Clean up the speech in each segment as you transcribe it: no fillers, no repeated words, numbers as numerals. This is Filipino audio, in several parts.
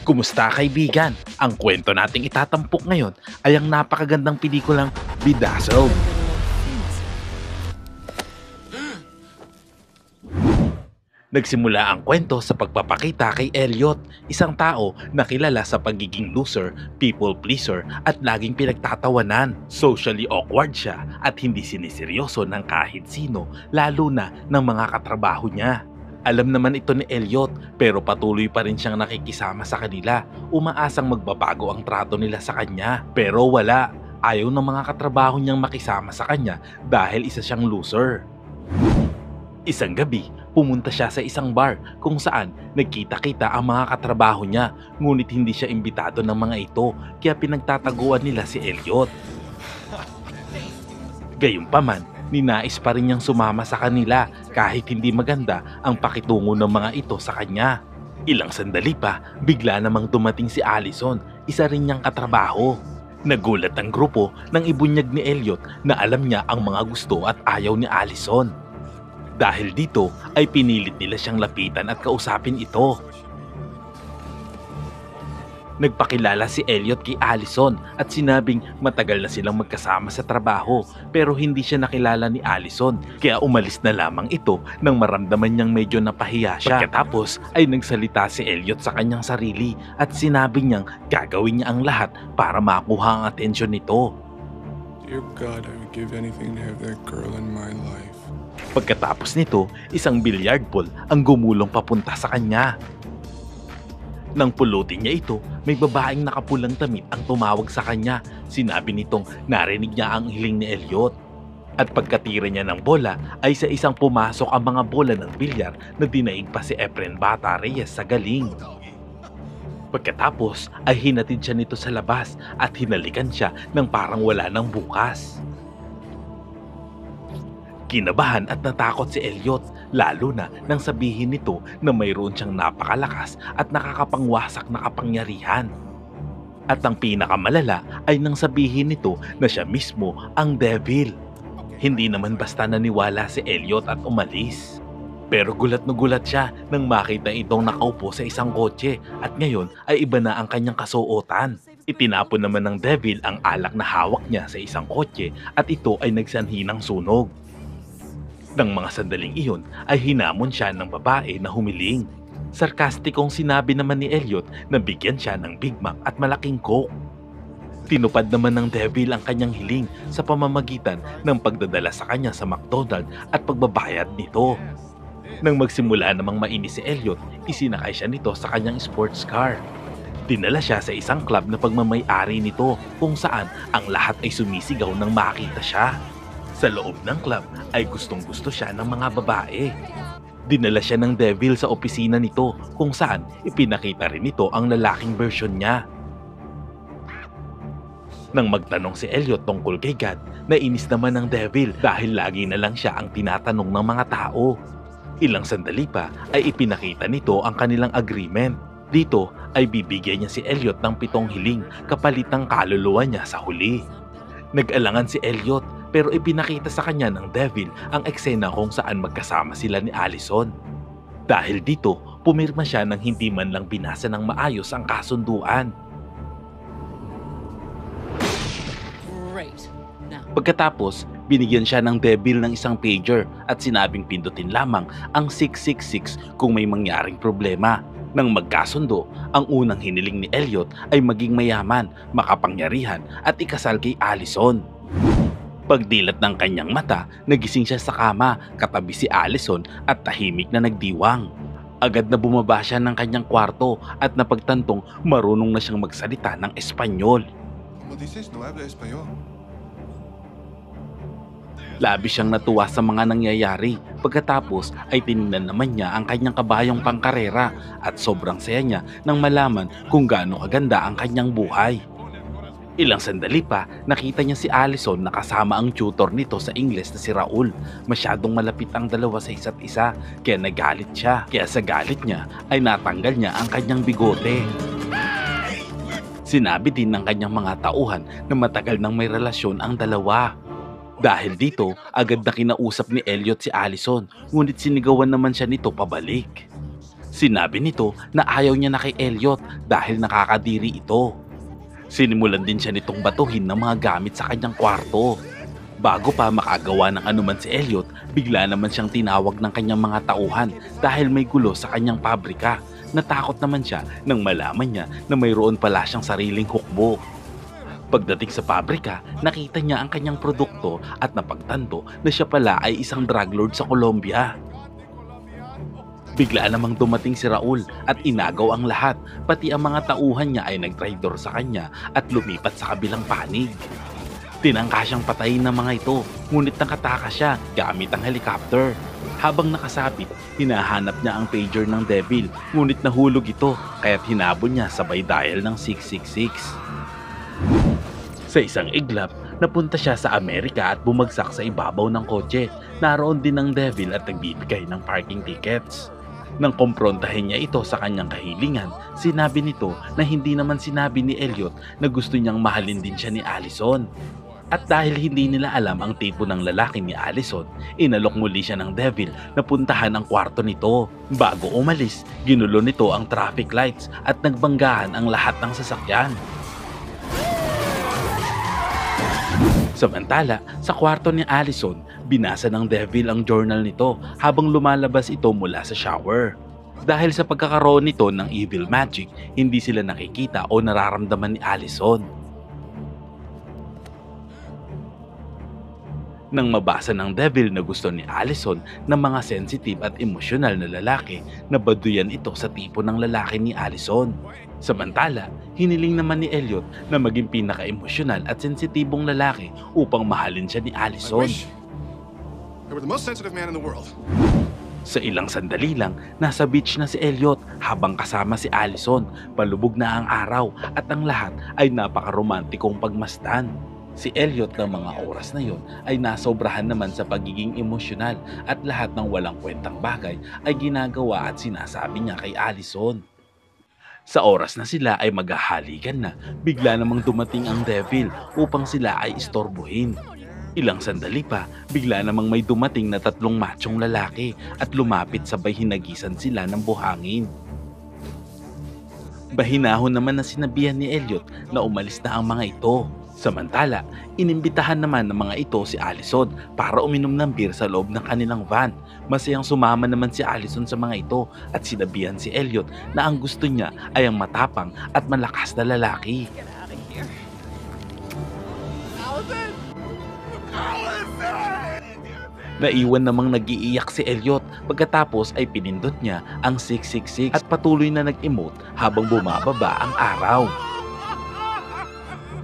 Kumusta kaibigan? Ang kwento nating itatampok ngayon ay ang napakagandang pelikulang Bedazzled. Nagsimula ang kwento sa pagpapakita kay Elliot, isang tao na kilala sa pagiging loser, people pleaser at laging pinagtatawanan. Socially awkward siya at hindi siniseryoso ng kahit sino, lalo na ng mga katrabaho niya. Alam naman ito ni Elliot pero patuloy pa rin siyang nakikisama sa kanila, umaasang magbabago ang trato nila sa kanya. Pero wala, ayaw ng mga katrabaho niyang makisama sa kanya dahil isa siyang loser. Isang gabi, pumunta siya sa isang bar kung saan nagkita-kita ang mga katrabaho niya, ngunit hindi siya imbitado ng mga ito kaya pinagtataguan nila si Elliot. Gayunpaman, ninais pa rin niyang sumama sa kanila kahit hindi maganda ang pakitungo ng mga ito sa kanya. Ilang sandali pa, bigla namang dumating si Allison, isa rin niyang katrabaho. Nagulat ang grupo nang ibunyag ni Elliot na alam niya ang mga gusto at ayaw ni Allison. Dahil dito ay pinilit nila siyang lapitan at kausapin ito. Nagpakilala si Elliot kay Allison at sinabing matagal na silang magkasama sa trabaho pero hindi siya nakilala ni Allison kaya umalis na lamang ito nang maramdaman niyang medyo napahiya siya. Pagkatapos ay nagsalita si Elliot sa kanyang sarili at sinabi niyang gagawin niya ang lahat para makuha ang atensyon nito. Dear God, I would give anything to have that girl in my life. Pagkatapos nito, isang billiard ball ang gumulong papunta sa kanya. Nang pulutin niya ito, may babaeng nakapulang damit ang tumawag sa kanya. Sinabi nitong narinig niya ang hiling ni Elliot. At pagkatira niya ng bola ay sa isang pumasok ang mga bola ng bilyar na dinaig pa si Efren Bata Reyes sa galing. Pagkatapos ay hinatid siya nito sa labas at hinalikan siya ng parang wala ng bukas. Kinabahan at natakot si Elliot, lalo na nang sabihin nito na mayroon siyang napakalakas at nakakapangwasak na kapangyarihan. At ang pinakamalala ay nang sabihin nito na siya mismo ang devil. Hindi naman basta naniwala si Elliot at umalis. Pero gulat na gulat siya nang makita itong nakaupo sa isang kotse at ngayon ay iba na ang kanyang kasuotan. Itinapon naman ng devil ang alak na hawak niya sa isang kotse at ito ay nagsanhi ng sunog. Nang mga sandaling iyon ay hinamon siya ng babae na humiling. Sarkastikong sinabi naman ni Elliot na bigyan siya ng Big Mac at malaking Coke. Tinupad naman ng devil ang kanyang hiling sa pamamagitan ng pagdadala sa kanya sa McDonald's at pagbabayad nito. Nang magsimula namang mainis si Elliot, isinakay siya nito sa kanyang sports car. Dinala siya sa isang club na pagmamay-ari nito kung saan ang lahat ay sumisigaw nang makita siya. Sa loob ng club ay gustong-gusto siya ng mga babae. Dinala siya ng devil sa opisina nito kung saan ipinakita rin nito ang lalaking version niya. Nang magtanong si Elliot tungkol kay God, nainis naman ng devil dahil lagi na lang siya ang tinatanong ng mga tao. Ilang sandali pa ay ipinakita nito ang kanilang agreement. Dito ay bibigyan niya si Elliot ng 7 hiling kapalit ng kaluluwa niya sa huli. Nag-alangan si Elliot pero ipinakita sa kanya ng devil ang eksena kung saan magkasama sila ni Allison. Dahil dito, pumirma siya nang hindi man lang binasa ng maayos ang kasunduan. Pagkatapos, binigyan siya ng devil ng isang pager at sinabing pindutin lamang ang 666 kung may mangyaring problema. Nang magkasundo, ang unang hiniling ni Elliot ay maging mayaman, makapangyarihan at ikasal kay Allison. Pagdilat ng kanyang mata, nagising siya sa kama, katabi si Allison at tahimik na nagdiwang. Agad na bumaba siya ng kanyang kwarto at napagtantong marunong na siyang magsalita ng Espanyol. Como dices, no habla español. Labis siyang natuwa sa mga nangyayari. Pagkatapos ay tinignan naman niya ang kanyang kabayong pangkarera at sobrang saya niya nang malaman kung gaano kaganda ang kanyang buhay. Ilang sandali pa, nakita niya si Allison na kasama ang tutor nito sa Ingles na si Raul. Masyadong malapit ang dalawa sa isa't isa, kaya nagalit siya. Kaya sa galit niya ay natanggal niya ang kanyang bigote. Sinabi din ng kanyang mga tauhan na matagal nang may relasyon ang dalawa. Dahil dito, agad na kinausap ni Elliot si Allison, ngunit sinigawan naman siya nito pabalik. Sinabi nito na ayaw niya na kay Elliot dahil nakakadiri ito. Sinimulan din siya nitong batuhin ng mga gamit sa kanyang kwarto. Bago pa makagawa ng anuman si Elliot, bigla naman siyang tinawag ng kanyang mga tauhan dahil may gulo sa kanyang pabrika. Natakot naman siya nang malaman niya na mayroon pala siyang sariling hukbo. Pagdating sa pabrika, nakita niya ang kanyang produkto at napagtanto na siya pala ay isang drug lord sa Colombia. Bigla namang dumating si Raul at inagaw ang lahat, pati ang mga tauhan niya ay nagtraidor sa kanya at lumipat sa kabilang panig. Tinangka siyang patayin ng mga ito, ngunit nakatakas siya gamit ang helicopter. Habang nakasabit, hinahanap niya ang pager ng Devil, ngunit nahulog ito kaya't hinabol niya sabay dial ng 666. Sa isang iglap, napunta siya sa Amerika at bumagsak sa ibabaw ng kotse. Naroon din ang Devil at nagbibigay ng parking tickets. Nang kumprontahin niya ito sa kanyang kahilingan, sinabi nito na hindi naman sinabi ni Elliot na gusto niyang mahalin din siya ni Allison. At dahil hindi nila alam ang tipo ng lalaki ni Allison, inalok muli siya ng Devil na puntahan ang kwarto nito. Bago umalis, ginulo nito ang traffic lights at nagbanggahan ang lahat ng sasakyan. Samantala, sa kwarto ni Allison, binasa ng Devil ang journal nito habang lumalabas ito mula sa shower. Dahil sa pagkakaroon nito ng evil magic, hindi sila nakikita o nararamdaman ni Allison. Nang mabasa ng Devil na gusto ni Allison ng mga sensitive at emosyonal na lalaki, nabaduyan ito sa tipo ng lalaki ni Allison. Samantala, hiniling naman ni Elliot na maging pinaka-emosyonal at sensitibong lalaki upang mahalin siya ni Allison. They were the most sensitive man in the world. Sa ilang sandali lang, nasa beach na si Elliot habang kasama si Allison. Palubog na ang araw at ang lahat ay napaka-romantikong pagmasdan. Si Elliot ng mga oras na yon ay nasobrahan naman sa pagiging emosyonal at lahat ng walang kwentang bagay ay ginagawa at sinasabi niya kay Allison. Sa oras na sila ay maghahalikan na, bigla namang dumating ang Devil upang sila ay istorbohin. Ilang sandali pa, bigla namang may dumating na 3 machong lalaki at lumapit sabay hinagisan sila ng buhangin. Bahinahon naman na sinabihan ni Elliot na umalis na ang mga ito. Samantala, inimbitahan naman ng mga ito si Allison para uminom ng beer sa loob ng kanilang van. Masayang sumama naman si Allison sa mga ito at sinabihan si Elliot na ang gusto niya ay ang matapang at malakas na lalaki. Naiwan namang nag-iiyak si Elliot pagkatapos ay pinindot niya ang 666 at patuloy na nag-emote habang bumababa ang araw.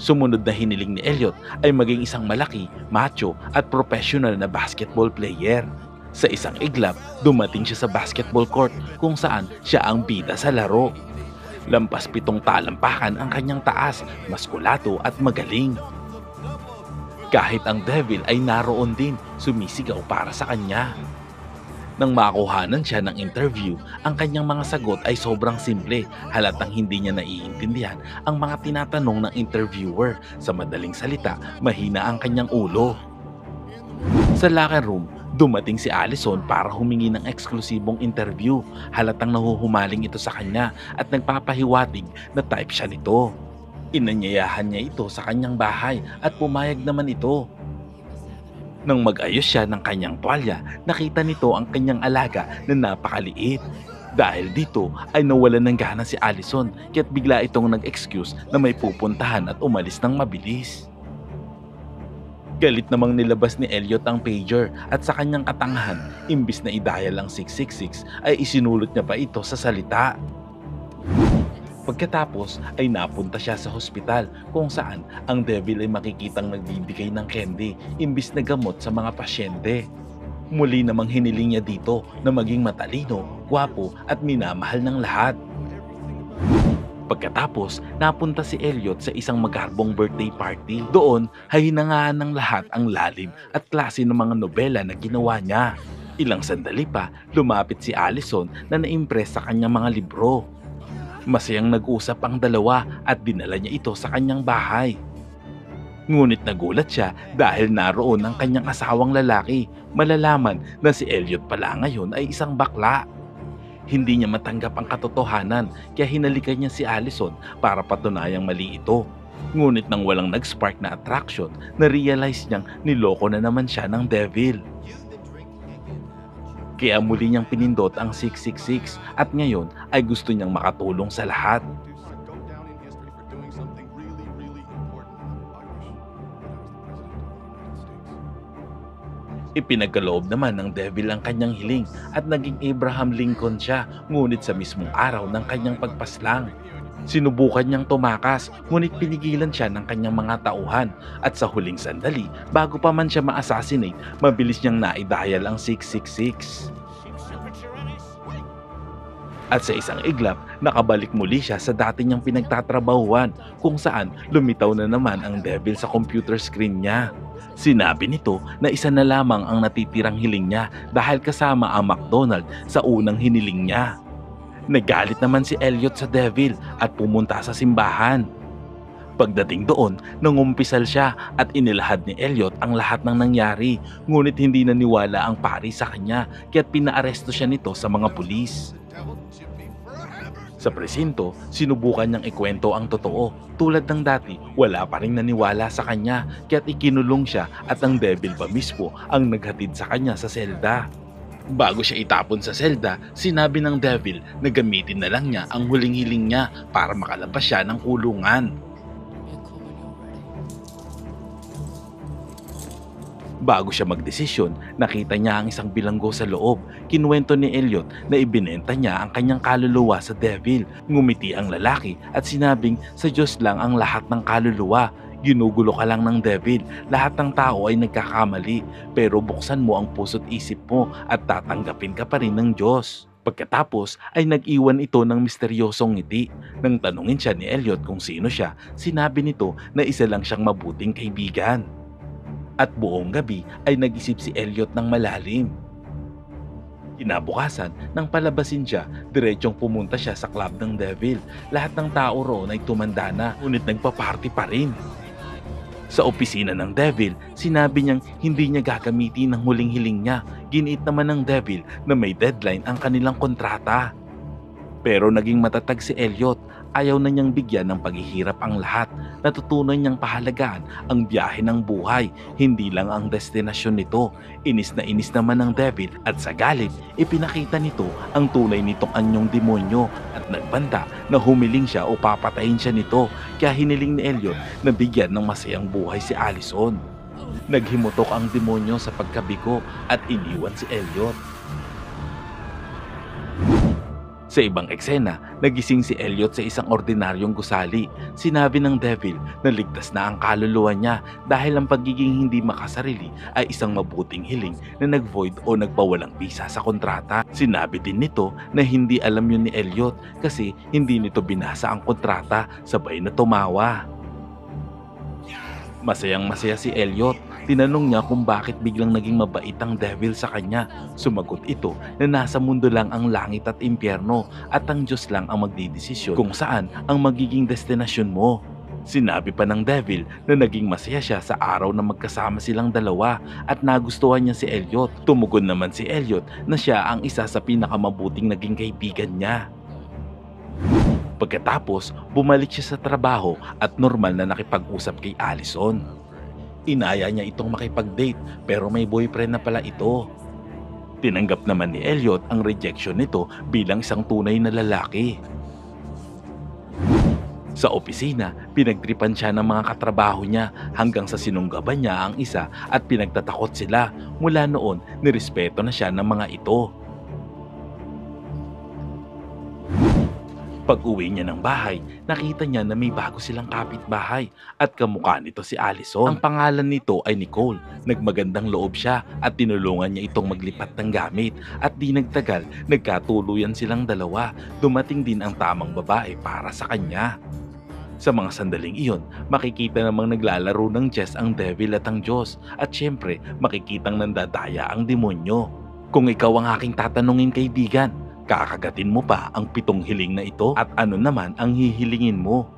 Sumunod na hiniling ni Elliot ay maging isang malaki, macho at professional na basketball player. Sa isang iglap, dumating siya sa basketball court kung saan siya ang bida sa laro. Lampas 7 talampakan ang kanyang taas, maskulato at magaling. Kahit ang Devil ay naroon din, sumisigaw para sa kanya. Nang makuhanan siya ng interview, ang kanyang mga sagot ay sobrang simple, halatang hindi niya naiintindihan ang mga tinatanong ng interviewer. Sa madaling salita, mahina ang kanyang ulo. Sa locker room, dumating si Allison para humingi ng eksklusibong interview. Halatang nahuhumaling ito sa kanya at nagpapahiwatig na type siya nito. Inanyayahan niya ito sa kanyang bahay at pumayag naman ito. Nang mag-ayos siya ng kanyang tuwalya, nakita nito ang kanyang alaga na napakaliit. Dahil dito ay nawalan ng gana si Allison kaya't bigla itong nag-excuse na may pupuntahan at umalis ng mabilis. Galit namang nilabas ni Elliot ang pager at sa kanyang katangahan, imbis na i-dial ang 666 ay isinulot niya pa ito sa salita. Pagkatapos ay napunta siya sa hospital kung saan ang Devil ay makikitang nagbibigay ng candy imbis na gamot sa mga pasyente. Muli namang hiniling niya dito na maging matalino, gwapo at minamahal ng lahat. Pagkatapos, napunta si Elliot sa isang magarbong birthday party. Doon ay hinangaan ng lahat ang lalim at klase ng mga nobela na ginawa niya. Ilang sandali pa, lumapit si Allison na na-impress sa kanyang mga libro. Masayang nag-usap ang dalawa at dinala niya ito sa kanyang bahay. Ngunit nagulat siya dahil naroon ang kanyang asawang lalaki. Malalaman na si Elliot pala ngayon ay isang bakla. Hindi niya matanggap ang katotohanan kaya hinalikan niya si Allison para patunayang mali ito. Ngunit nang walang nag-spark na attraction, na-realize niyang niloko na naman siya ng devil. Kaya muli niyang pinindot ang 666 at ngayon ay gusto niyang makatulong sa lahat. Go down in history for doing something really, really important. I wish that I was the President of the United States. Ipinagkaloob naman ng devil ang kanyang hiling at naging Abraham Lincoln siya, ngunit sa mismong araw ng kanyang pagpaslang. Sinubukan niyang tumakas, ngunit pinigilan siya ng kanyang mga tauhan at sa huling sandali, bago pa man siya ma-assassinate, mabilis niyang naidial ang 666. At sa isang iglap, nakabalik muli siya sa dati niyang pinagtatrabahuan kung saan lumitaw na naman ang devil sa computer screen niya. Sinabi nito na isa na lamang ang natitirang hiling niya dahil kasama ang McDonald sa unang hiniling niya. Nagalit naman si Elliot sa devil at pumunta sa simbahan. Pagdating doon, nangumpisal siya at inilahad ni Elliot ang lahat ng nangyari, ngunit hindi naniwala ang pari sa kanya kaya't pinaaresto siya nito sa mga pulis. Sa presinto, sinubukan niyang ikwento ang totoo. Tulad ng dati, wala pa rin naniwala sa kanya kaya't ikinulong siya at ang devil pa mismo ang naghatid sa kanya sa selda. Bago siya itapon sa selda, sinabi ng devil na gamitin na lang niya ang huling hiling niya para makalabas siya ng kulungan. Bago siya magdesisyon, nakita niya ang isang bilanggo sa loob. Kinuwento ni Elliot na ibinenta niya ang kanyang kaluluwa sa devil. Ngumiti ang lalaki at sinabing sa Diyos lang ang lahat ng kaluluwa. Ginugulo ka lang ng devil. Lahat ng tao ay nagkakamali, pero buksan mo ang puso't isip mo at tatanggapin ka pa rin ng Diyos. Pagkatapos ay nag-iwan ito ng misteryosong ngiti. Nang tanungin siya ni Elliot kung sino siya, sinabi nito na isa lang siyang mabuting kaibigan. At buong gabi ay nag-isip si Elliot ng malalim. Kinabukasan, nang palabasin siya, diretsong pumunta siya sa club ng devil. Lahat ng tao roon ay tumanda na, ngunit nagpa-party pa rin. Sa opisina ng devil, sinabi niyang hindi niya gagamitin ang huling hiling niya. Giniit naman ng devil na may deadline ang kanilang kontrata. Pero naging matatag si Elliot. Ayaw na niyang bigyan ng paghihirap ang lahat. Natutunan niyang pahalagaan ang biyahe ng buhay, hindi lang ang destinasyon nito. Inis na inis naman ng devil at sa galit, ipinakita nito ang tunay nitong anyong demonyo at nagbanta na humiling siya o papatayin siya nito. Kaya hiniling ni Elliot na bigyan ng masayang buhay si Allison. Naghimutok ang demonyo sa pagkabigo at iniwan si Elliot. Sa ibang eksena, nagising si Elliot sa isang ordinaryong gusali. Sinabi ng devil na ligtas na ang kaluluwa niya dahil ang pagiging hindi makasarili ay isang mabuting hiling na nag-void o nagpawalang bisa sa kontrata. Sinabi din nito na hindi alam yun ni Elliot kasi hindi nito binasa ang kontrata, sabay na tumawa. Masayang masaya si Elliot. Tinanong niya kung bakit biglang naging mabait ang devil sa kanya. Sumagot ito na nasa mundo lang ang langit at impyerno at ang Diyos lang ang magdidesisyon kung saan ang magiging destinasyon mo. Sinabi pa ng devil na naging masaya siya sa araw na magkasama silang dalawa at nagustuhan niya si Elliot. Tumugon naman si Elliot na siya ang isa sa pinakamabuting naging kaibigan niya. Pagkatapos, bumalik siya sa trabaho at normal na nakipag-usap kay Allison. Inaya niya itong makipag-date pero may boyfriend na pala ito. Tinanggap naman ni Elliot ang rejection nito bilang isang tunay na lalaki. Sa opisina, pinagtripan siya ng mga katrabaho niya hanggang sa sinunggaban niya ang isa at pinagtatakot sila. Mula noon, nirespeto na siya ng mga ito. Pag-uwi niya ng bahay, nakita niya na may bago silang kapitbahay at kamukha nito si Allison. Ang pangalan nito ay Nicole. Nagmagandang loob siya at tinulungan niya itong maglipat ng gamit at di nagtagal, nagkatuluyan silang dalawa. Dumating din ang tamang babae para sa kanya. Sa mga sandaling iyon, makikita namang naglalaro ng chess ang devil at ang Diyos at syempre makikitang nandadaya ang demonyo. Kung ikaw ang aking tatanungin kaibigan, kakagatin mo pa ang 7 hiling na ito at ano naman ang hihilingin mo?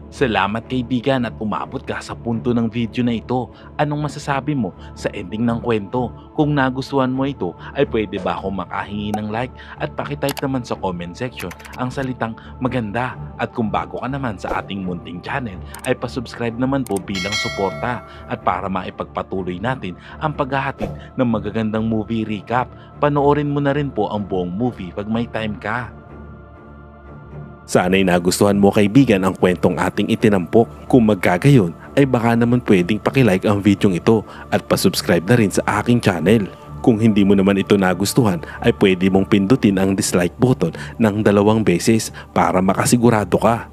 Salamat kaibigan at umabot ka sa punto ng video na ito. Anong masasabi mo sa ending ng kwento? Kung nagustuhan mo ito ay pwede ba akong makahingi ng like at pakitype naman sa comment section ang salitang maganda. At kung bago ka naman sa ating munting channel ay pasubscribe naman po bilang suporta at para maipagpatuloy natin ang paghahatid ng magagandang movie recap. Panoorin mo na rin po ang buong movie pag may time ka. Sana'y nagustuhan mo kaibigan ang kwentong ating itinampok. Kung magkagayon ay baka naman pwedeng pakilike ang video ito at pasubscribe na rin sa aking channel. Kung hindi mo naman ito nagustuhan ay pwede mong pindutin ang dislike button ng 2 beses para makasigurado ka.